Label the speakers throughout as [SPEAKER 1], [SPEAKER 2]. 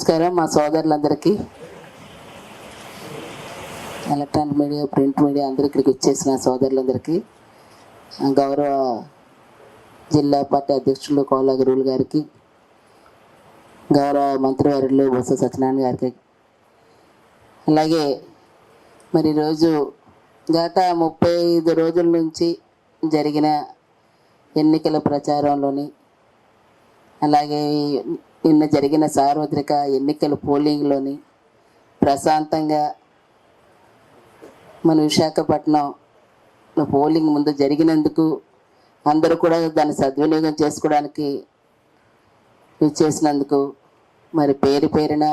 [SPEAKER 1] నమస్కారం మా సోదరులందరికీ, ఎలక్ట్రానిక్ మీడియా, ప్రింట్ మీడియా అందరూ ఇక్కడికి వచ్చేసిన సోదరులందరికీ, గౌరవ జిల్లా పార్టీ అధ్యక్షులు కోలా గురువులు గారికి, గౌరవ మంత్రివర్యులు బొత్స సత్యనారాయణ గారికి, అలాగే మరి ఈరోజు గత 35 రోజుల నుంచి జరిగిన ఎన్నికల ప్రచారంలోని, అలాగే నిన్న జరిగిన సార్వత్రిక ఎన్నికల పోలింగ్లోని ప్రశాంతంగా మన విశాఖపట్నం పోలింగ్ ముందు జరిగినందుకు అందరూ కూడా దాన్ని సద్వినియోగం చేసుకోవడానికి చేసినందుకు మరి పేరు పేరున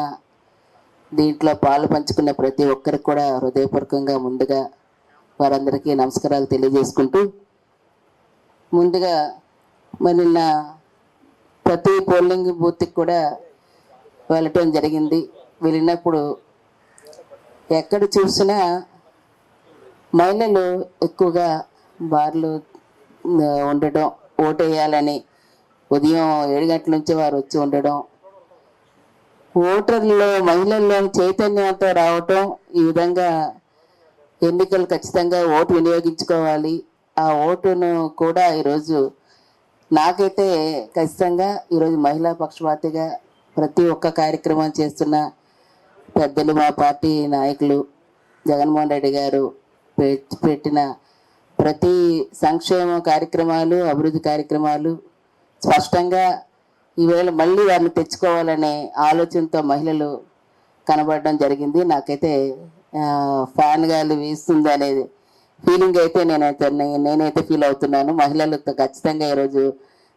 [SPEAKER 1] దీంట్లో పాలు పంచుకున్న ప్రతి ఒక్కరికి కూడా హృదయపూర్వకంగా ముందుగా వారందరికీ నమస్కారాలు తెలియజేసుకుంటూ, ముందుగా మరి నిన్న ప్రతి పోలింగ్ బూత్కి కూడా వెళ్ళటం జరిగింది. వెళ్ళినప్పుడు ఎక్కడ చూసినా మహిళలు ఎక్కువగా బార్లు ఉండడం, ఓటు వేయాలని ఉదయం 7 గంటల నుంచి వారు వచ్చి ఉండడం, ఓటర్లో మహిళల్లో చైతన్యంతో రావటం, ఈ విధంగా ఎన్నికలు ఖచ్చితంగా ఓటు వినియోగించుకోవాలి, ఆ ఓటును కూడా ఈరోజు నాకైతే ఖచ్చితంగా ఈరోజు మహిళా పక్షపాతిగా ప్రతి ఒక్క కార్యక్రమం చేస్తున్న పెద్దలు, మా పార్టీ నాయకులు జగన్మోహన్ రెడ్డి గారు పెట్టిన ప్రతి సంక్షేమ కార్యక్రమాలు, అభివృద్ధి కార్యక్రమాలు స్పష్టంగా ఈవేళ మళ్ళీ వారిని తెచ్చుకోవాలనే ఆలోచనతో మహిళలు కనబడడం జరిగింది. నాకైతే ఫ్యాన్ గాలి వీస్తుంది అనేది ఫీలింగ్ అయితే నేనైతే ఫీల్ అవుతున్నాను. మహిళలు ఖచ్చితంగా ఈరోజు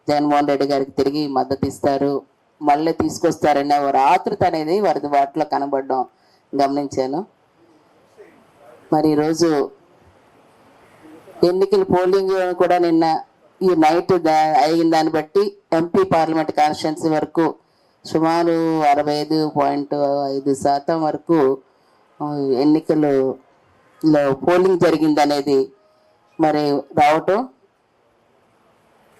[SPEAKER 1] జగన్మోహన్ రెడ్డి గారికి తిరిగి మద్దతు ఇస్తారు, మళ్ళీ తీసుకొస్తారనే వారి ఆతృత అనేది వాటిలో కనబడడం గమనించాను. మరి ఈరోజు ఎన్నికల పోలింగ్ కూడా నిన్న ఈ నైట్ అయిన దాన్ని బట్టి ఎంపీ పార్లమెంట్ కాన్స్టిట్యున్సీ వరకు సుమారు 65.5% వరకు ఎన్నికలు పోలింగ్ జరిగింది అనేది మరి రావటం,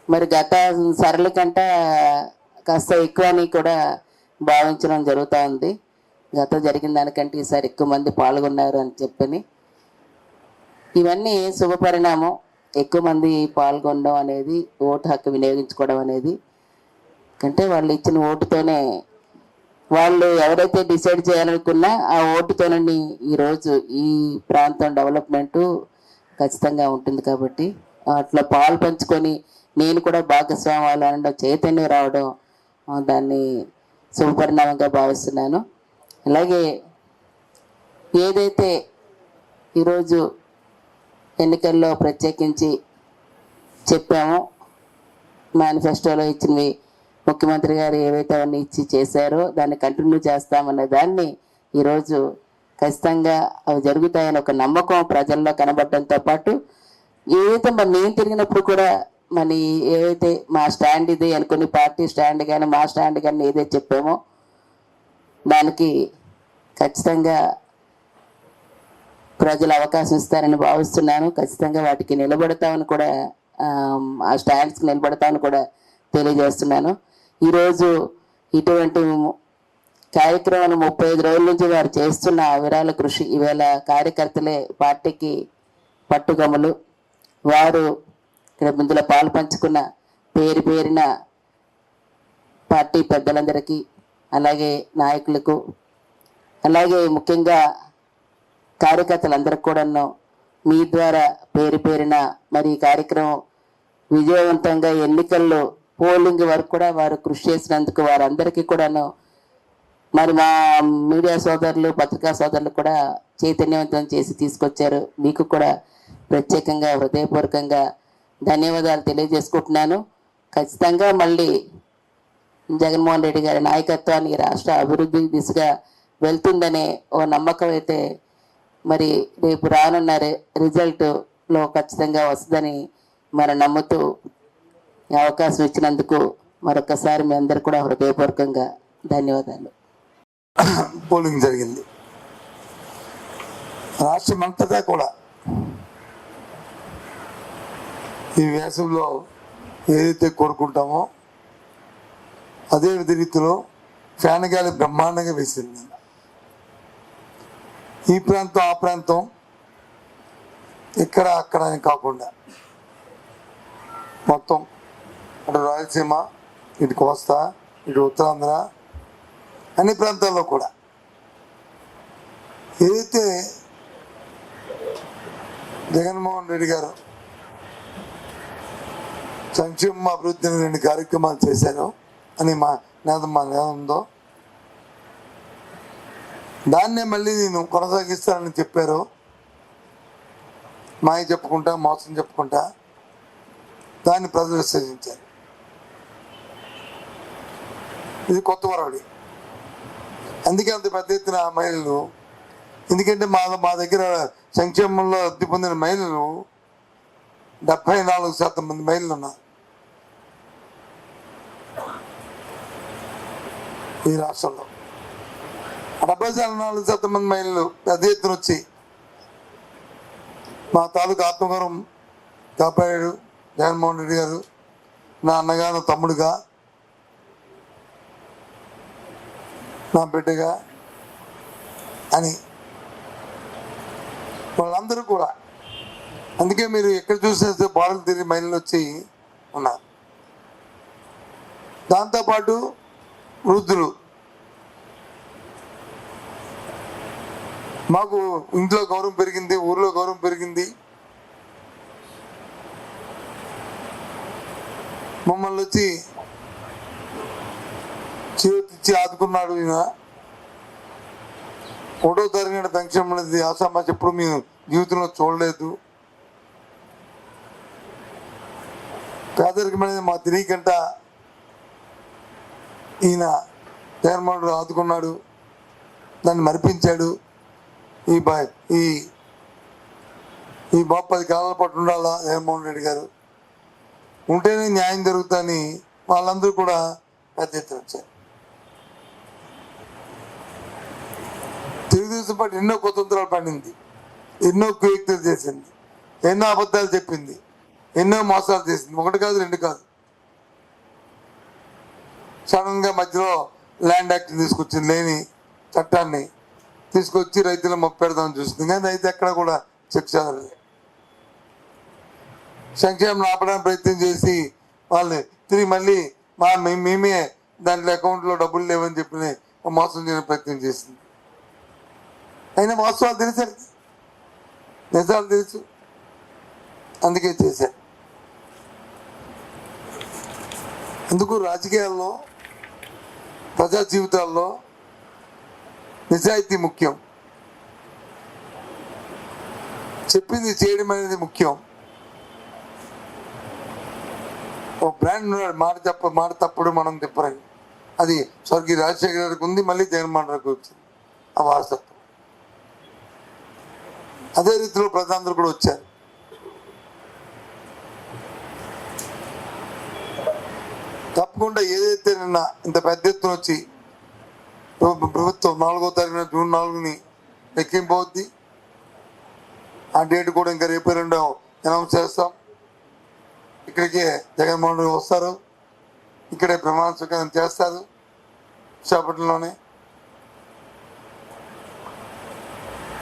[SPEAKER 1] మరి గత సరళ కంటే కాస్త ఎక్కువ అని కూడా భావించడం జరుగుతూ ఉంది. గత జరిగిన దానికంటే ఈసారి ఎక్కువ మంది పాల్గొన్నారు అని చెప్పని, ఇవన్నీ శుభపరిణామం. ఎక్కువ మంది పాల్గొనడం అనేది, ఓటు హక్కు వినియోగించుకోవడం అనేది, అంటే వాళ్ళు ఇచ్చిన ఓటుతోనే వాళ్ళు ఎవరైతే డిసైడ్ చేయాలనుకున్నా ఆ ఓటుతోనని ఈరోజు ఈ ప్రాంతం డెవలప్మెంటు ఖచ్చితంగా ఉంటుంది. కాబట్టి అట్లా పాలు పంచుకొని నేను కూడా భాగస్వామ్యాలు అనడం, చైతన్యం రావడం, దాన్ని శుభపరిణామంగా భావిస్తున్నాను. అలాగే ఏదైతే ఈరోజు ఎన్నికల్లో ప్రత్యేకించి చెప్పామో, మేనిఫెస్టోలో ఇచ్చినవి ముఖ్యమంత్రి గారు ఏవైతే అవన్నీ ఇచ్చి చేశారో దాన్ని కంటిన్యూ చేస్తామనే దాన్ని ఈరోజు ఖచ్చితంగా అవి జరుగుతాయని ఒక నమ్మకం ప్రజల్లో కనబడడంతో పాటు, ఏదైతే మరి నేను తిరిగినప్పుడు కూడా మరి ఏవైతే మా స్టాండ్ ఇది అనుకుని పార్టీ స్టాండ్ కానీ మా స్టాండ్ కానీ ఏదైతే చెప్పామో దానికి ఖచ్చితంగా ప్రజలు అవకాశం ఇస్తారని భావిస్తున్నాను. ఖచ్చితంగా వాటికి నిలబడతామని కూడా, ఆ స్టాండ్స్కి నిలబడతామని కూడా తెలియజేస్తున్నాను. ఈరోజు ఇటువంటి కార్యక్రమాలు 35 రోజుల నుంచి వారు చేస్తున్న విరాళ కృషి, ఈవేళ కార్యకర్తలే పార్టీకి పట్టుగమలు. వారు ఇక్కడ ముందులో పాలు పంచుకున్న పేరు పేరిన పార్టీ పెద్దలందరికీ, అలాగే నాయకులకు, అలాగే ముఖ్యంగా కార్యకర్తలందరికీ కూడాను మీ ద్వారా పేరు పేరిన మరి ఈ కార్యక్రమం విజయవంతంగా ఎన్నికల్లో పోలింగ్ వరకు కూడా వారు కృషి చేసినందుకు వారందరికీ కూడాను మరి మా మీడియా సోదరులు, పత్రికా సోదరులు కూడా చైతన్యవంతం చేసి తీసుకొచ్చారు. మీకు కూడా ప్రత్యేకంగా హృదయపూర్వకంగా ధన్యవాదాలు తెలియజేసుకుంటున్నాను. ఖచ్చితంగా మళ్ళీ జగన్మోహన్ రెడ్డి గారి నాయకత్వాన్ని రాష్ట్ర అభివృద్ధి దిశగా వెళ్తుందనే ఓ నమ్మకం అయితే మరి రేపు రానున్న రిజల్ట్లో ఖచ్చితంగా వస్తుందని మరి నమ్ముతూ అవకాశం ఇచ్చినందుకు మరొకసారి మీ అందరు కూడా హృదయపూర్వకంగా ధన్యవాదాలు.
[SPEAKER 2] పోలింగ్ జరిగింది రాష్ట్రమంతటా కూడా. ఈ వేసవిలో ఏదైతే కోరుకుంటామో అదే రీతిలో ఫ్యాన్ గాలి బ్రహ్మాండంగా వేసింది. ఈ ప్రాంతం ఆ ప్రాంతం ఇక్కడ అక్కడ అని కాకుండా మొత్తం అటు రాయలసీమ, ఇటు కోస్తా, ఇటు ఉత్తరాంధ్ర, అన్ని ప్రాంతాల్లో కూడా ఏదైతే జగన్మోహన్ రెడ్డి గారు సంక్షేమ అభివృద్ధిని 2 కార్యక్రమాలు చేశారు అని మా నేదం ఉందో దాన్నే మళ్ళీ నేను కొనసాగిస్తానని చెప్పారు. మాయ చెప్పుకుంటా, మోసం చెప్పుకుంటా దాన్ని ప్రజలు విశ్వసించారు. ఇది కొత్త వరవడి. అందుకే అంత పెద్ద ఎత్తున మహిళలు, ఎందుకంటే మా దగ్గర సంక్షేమంలో లబ్ధి పొందిన మహిళలు 74% మంది మహిళలు ఉన్నారు ఈ రాష్ట్రంలో. 74% మంది మహిళలు పెద్ద ఎత్తున వచ్చి మా తాలూకు ఆత్మగౌరవం కాపాడాడు జగన్మోహన్ రెడ్డి గారు, నా అన్నగా, నా తమ్ముడుగా, నా బిడ్డగా అని వాళ్ళందరూ కూడా. అందుకే మీరు ఎక్కడ చూసేస్తే బాడలు తిరిగి మహిళలు వచ్చి ఉన్నారు. దాంతోపాటు వృద్ధులు, మాకు ఇంట్లో గౌరవం పెరిగింది, ఊర్లో గౌరవం పెరిగింది, మమ్మల్ని వచ్చి చేతిచ్చి ఆదుకున్నాడు ఈయన. 1వ తరగతి పెన్షన్ అనేది ఆసామాసి ఎప్పుడు మేము జీవితంలో చూడలేదు. పేదరికం అనేది మా తెలియకంట ఈయన జగన్మోహన్ రెడ్డి ఆదుకున్నాడు, దాన్ని మరిపించాడు. ఈ 10 కాలాల పాటు ఉండాలా జగన్మోహన్ రెడ్డి గారు, ఉంటేనే న్యాయం జరుగుతుందని వాళ్ళందరూ కూడా పెద్ద ఎత్తున వచ్చారు. తెలుగుదేశం పార్టీ ఎన్నో కుతంత్రాలు పండింది, ఎన్నో కుయుక్తులు చేసింది, ఎన్నో అబద్ధాలు చెప్పింది, ఎన్నో మోసాలు చేసింది. 1 కాదు 2 కాదు. సడన్గా మధ్యలో ల్యాండ్ యాక్ట్ తీసుకొచ్చింది, లేని చట్టాన్ని తీసుకొచ్చి రైతులు మొప్పెడదామని చూస్తుంది. కానీ రైతు ఎక్కడ కూడా చెక్ చేయలేదు. సంక్షేమం ఆపడానికి ప్రయత్నం చేసి వాళ్ళని తిరిగి మళ్ళీ మేమే దాంట్లో అకౌంట్లో డబ్బులు లేవని చెప్పి మోసం చేయడానికి ప్రయత్నం చేసింది. అయినా వాస్తవాలు తెలుసు, నిజాలు తెలుసు, అందుకే చేశారు. అందుకు రాజకీయాల్లో, ప్రజా జీవితాల్లో నిజాయితీ ముఖ్యం, చెప్పింది చేయడం అనేది ముఖ్యం. ఓ బ్రాండ్ మాట తప్పుడు మనం తిప్పరని, అది స్వర్గీయ రాజశేఖర గారికి ఉంది, మళ్ళీ జగన్మోహన్ రెడ్డికి వచ్చింది ఆ వారసత్వం. అదే రీతిలో ప్రజలందరూ కూడా వచ్చారు. తప్పకుండా ఏదైతే నిన్న ఇంత పెద్ద ఎత్తున వచ్చి ప్రభుత్వం 4వ తారీఖున జూన్ 4ని లెక్కింపు అవుద్ది. ఆ డేట్ కూడా ఇంకా రేపు 2 అనౌన్స్ చేస్తాం. ఇక్కడికే జగన్మోహన్ రెడ్డి వస్తారు, ఇక్కడే ప్రమాణ స్వీకారం చేస్తారు విశాఖపట్నంలోనే.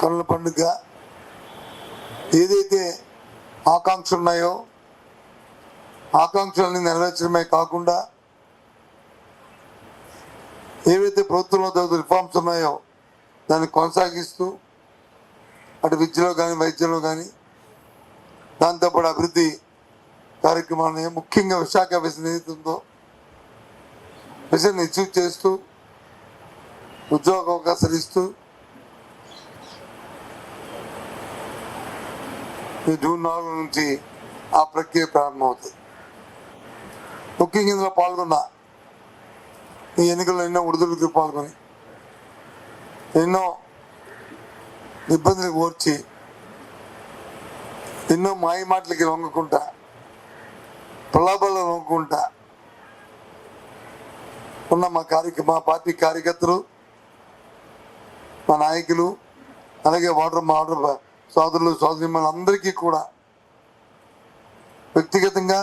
[SPEAKER 2] కన్నుల పండుగ ఏదైతే ఆకాంక్షలు ఉన్నాయో ఆకాంక్షలని నెరవేర్చడమే కాకుండా ఏవైతే ప్రభుత్వంలో రిఫార్మ్స్ ఉన్నాయో దాన్ని కొనసాగిస్తూ అటు విద్యలో కానీ వైద్యంలో కానీ దాంతోపాటు అభివృద్ధి కార్యక్రమాన్ని ముఖ్యంగా విశాఖ విజన్ ఏదైతుందో విజన్ అచీవ్ చేస్తూ ఉద్యోగ అవకాశాలు ఇస్తూ జూన్ 4 నుంచి ఆ ప్రక్రియ ప్రారంభమవుతుంది. ముఖ్యంగా ఇందులో పాల్గొన్న ఈ ఎన్నికల్లో ఎన్నో ఉడుదుడుకు పాల్గొని ఎన్నో ఇబ్బందులకు ఓర్చి ఎన్నో మాయ మాటలకి లొంగకుండా ప్రలాభాలను లొంగకుండా ఉన్న మా పార్టీ కార్యకర్తలు, మా నాయకులు, అలాగే ఓటర్ సోదరులు సోదరిమణులందరికీ కూడా వ్యక్తిగతంగా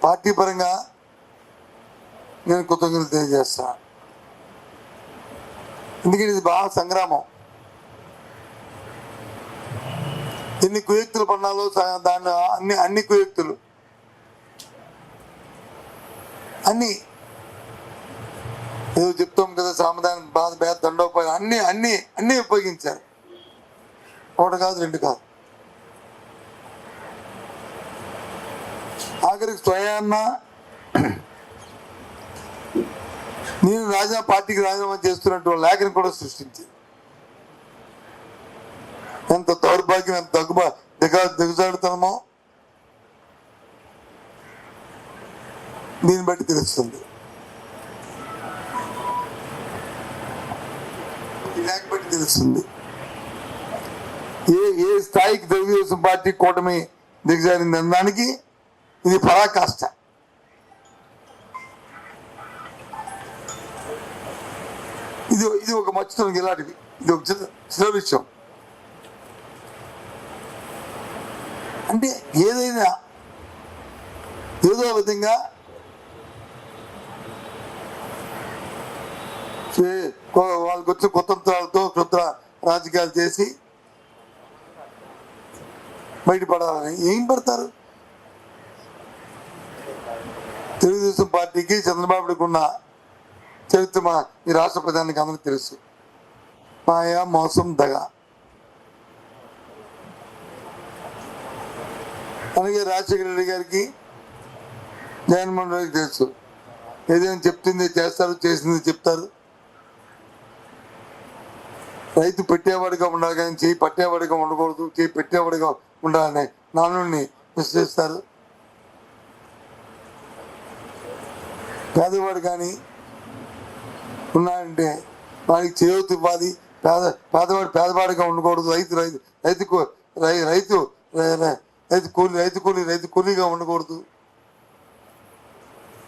[SPEAKER 2] పార్టీ పరంగా నేను కృతజ్ఞతలు తెలియజేస్తాను. ఎందుకంటే ఇది బాగా సంగ్రామం. ఎన్ని కుయుక్తులు పన్నాలో దాని అన్ని కుయుక్తులు అన్ని ఏదో చెప్తాం కదా, సామధానం బాధ భేద దండోపాయం అన్ని అన్ని అన్ని ఉపయోగించారు. ఒకటి కాదు, రెండు కాదు. ఆఖరికి స్వయాన్న నేను పార్టీకి రాజీనామా చేస్తున్నట్టు లేఖను కూడా సృష్టించింది. ఎంత దౌర్భాగ్యం, ఎంత దిగజాడుతనమో దీన్ని బట్టి తెలుస్తుంది. లేఖ బట్టి తెలుస్తుంది ఏ స్థాయికి తెలుగుదేశం పార్టీ కూటమి దిగజారింది అనడానికి ఇది పరాకాష్ట. ఇది ఒక మచ్చుతనం, ఇలాంటివి ఇది ఒక చిన్న విషయం. అంటే ఏదైనా ఏదో విధంగా వాళ్ళకి వచ్చిన కుతంత్రాలతో క్షుద్ర రాజకీయాలు చేసి బయటపడాలని ఏం పడతారు. తెలుగుదేశం పార్టీకి చంద్రబాబుకి ఉన్న చరిత్ర ఈ రాష్ట్ర ప్రధానికి అందరికీ తెలుసు. మాయా, మోసం, దగ. అలాగే రాజశేఖర రెడ్డి గారికి, జగన్మోహన్ రెడ్డికి తెలుసు. ఏదైనా చెప్తుంది చేస్తారు, చేసింది చెప్తారు. రైతు పెట్టేవాడిగా ఉండాలి కానీ చేయి పట్టేవాడిగా ఉండకూడదు, చేయి పెట్టేవాడిగా ఉండాలని నానుడిని విశ్లేషిస్తారు. పేదవాడు కానీ ఉన్నాడంటే వాడికి చేయూత ఇవ్వాలి. పేదవాడిగా ఉండకూడదు. రైతు కూలీగా ఉండకూడదు.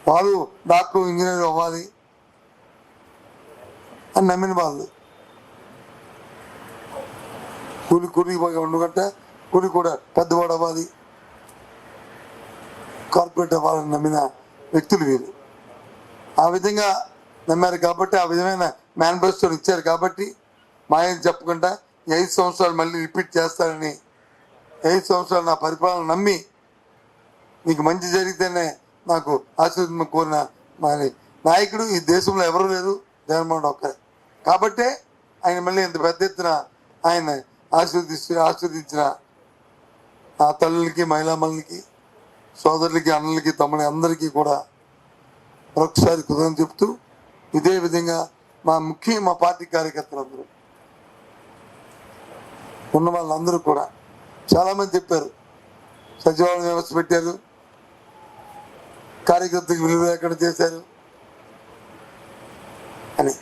[SPEAKER 2] వాళ్ళు డాక్టర్, ఇంజనీర్ అవ్వాలి అని నమ్మిన వాళ్ళు. కూలీగా ఉండకంటే కూలి కూడా పెద్దవాడు అవ్వాలి, కార్పొరేట్ అవ్వాలని నమ్మిన వ్యక్తులు వీరు. ఆ విధంగా నమ్మారు కాబట్టి, ఆ విధమైన మేనిఫెస్టోని ఇచ్చారు కాబట్టి, మాయని చెప్పకుండా 5 సంవత్సరాలు మళ్ళీ రిపీట్ చేస్తారని, 5 సంవత్సరాలు నా పరిపాలన నమ్మి మీకు మంచి జరిగితేనే నాకు ఆశీర్వాదం కోరిన మరి నాయకుడు ఈ దేశంలో ఎవరూ లేరు, జగన్మోహన్ ఒక్కరే. కాబట్టే ఆయన మళ్ళీ ఇంత పెద్ద ఎత్తున ఆయన ఆశీర్వదించిన ఆ తల్లులకి, మహిళామణులకి, సోదరులకి, అన్నలకి, తమ్ముళ్ళకి అందరికీ కూడా మరొకసారి కృతజ్ఞతలు చెప్తూ, ఇదే విధంగా మా పార్టీ కార్యకర్తలందరూ ఉన్న వాళ్ళందరూ కూడా చాలామంది చెప్పారు, సచివాలయం వ్యవస్థ పెట్టారు, కార్యకర్తలకు విలువ లేకుండా చేశారు అని.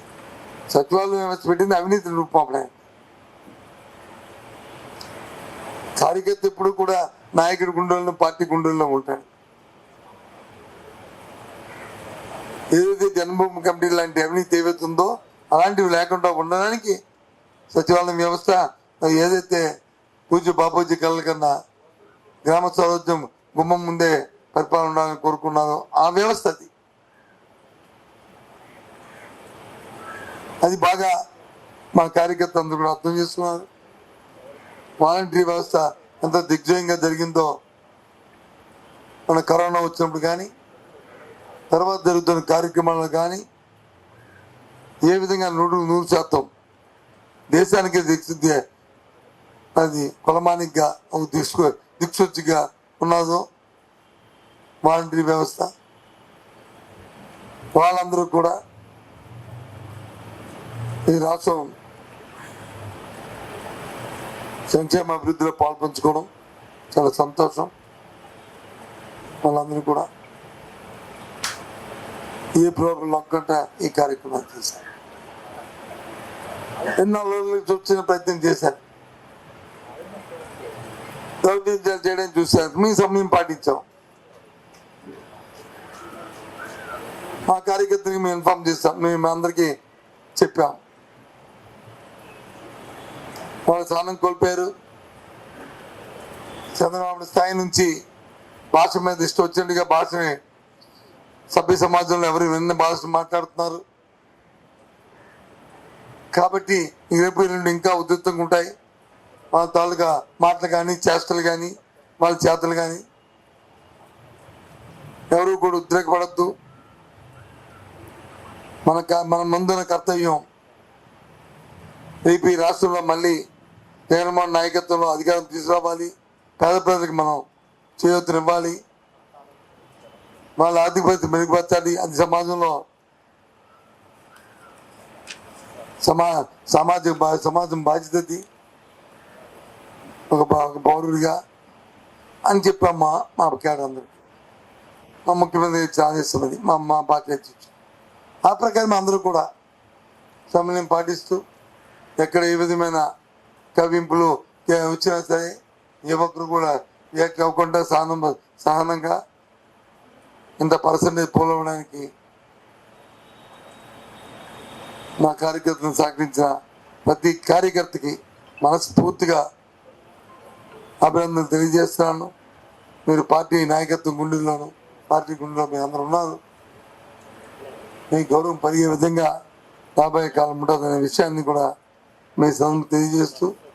[SPEAKER 2] సచివాలయం వ్యవస్థ పెట్టింది అవినీతి రూపంలో. కార్యకర్త ఎప్పుడు కూడా నాయకుడి గుండెల్లో, పార్టీ గుండెల్లో ఉంటాడు. ఏదైతే జన్మభూమి కమిటీ లాంటి అవినీతి ఏవైతుందో అలాంటివి లేకుండా ఉండడానికి సచివాలయం వ్యవస్థ ఏదైతే పూజ్య బాపూజీ కళ్ళ కన్నా గ్రామ స్వరాజ్యం గుమ్మం ముందే పరిపాలన ఉండాలని కోరుకున్నారో ఆ వ్యవస్థ అది బాగా మా కార్యకర్త అందరూ కూడా అర్థం చేసుకున్నారు. వాలంటరీ వ్యవస్థ ఎంత దిగ్విజయంగా జరిగిందో మన కరోనా వచ్చినప్పుడు కానీ, తర్వాత జరుగుతున్న కార్యక్రమాల్లో కానీ ఏ విధంగా 100% దేశానికి అది కొలమానికగా దిక్సూచిగా ఉన్నదో వాలంటరీ వ్యవస్థ. వాళ్ళందరూ కూడా ఈ రాష్ట్రం సంక్షేమ అభివృద్ధిలో పాల్పంచుకోవడం చాలా సంతోషం. వాళ్ళందరూ కూడా ఏ ప్రాబ్లం లేకుండా ఈ కార్యక్రమాలు చేశారు. ఎన్నో రోజులు వచ్చిన ప్రయత్నం చేశారు, దౌర్జన్యాలు చేయడం చూశారు. మీ సమయం పాటించాం. మా కార్యకర్తకి మేము ఇన్ఫార్మ్ చేస్తాం, మేము అందరికీ చెప్పాం. వాళ్ళు స్థానం కోల్పోయారు. చంద్రబాబు స్థాయి నుంచి భాష మీద ఇష్టం వచ్చినట్టుగా భాషని సభ్య సమాజంలో ఎవరు విన్న భాష మాట్లాడుతున్నారు. కాబట్టి ఈ రేపు ఎల్లుండి ఇంకా ఉధృతంగా ఉంటాయి. వాళ్ళ తాలూకా మాటలు కానీ చేష్టలు కానీ వాళ్ళ చేతలు కానీ ఎవరు కూడా ఉద్రేకపడద్దు. మన ముందున్న కర్తవ్యం రేపు ఈ రాష్ట్రంలో మళ్ళీ జగన్మోహన్ నాయకత్వంలో అధికారం తీసుకురావాలి. పేద ప్రజలకు మనం చేయూతనివ్వాలి. వాళ్ళ ఆర్థిక పరిస్థితి మెరుగుపరచాలి. అది సమాజంలో సమాజం బాధ్యతది ఒక పౌరుడిగా అని చెప్పమ్మా మా కేడరందరికీ మా ముఖ్యమంత్రి ఆదేశిస్తున్నది మా పార్టీ అధ్యక్షుడు. ఆ ప్రకారం అందరూ కూడా సమన్వయం పాటిస్తూ ఎక్కడ ఏ విధమైన కవింపులు వచ్చినా సరే ఏ ఒక్కరు కూడా రియాక్ట్ అవ్వకుండా సహనంగా ఇంత పర్సెంటేజ్ పోలవడానికి మా కార్యకర్తలను సహకరించిన ప్రతి కార్యకర్తకి మనస్ఫూర్తిగా అభినందనలు తెలియజేస్తున్నాను. మీరు పార్టీ నాయకత్వం గుండెల్లోను పార్టీ గుండెలో మీరు అందరూ ఉన్నారు. మీ గౌరవం పెరిగే విధంగా రాబోయే కాలం ఉంటుందనే విషయాన్ని కూడా మీ తెలియజేస్తూ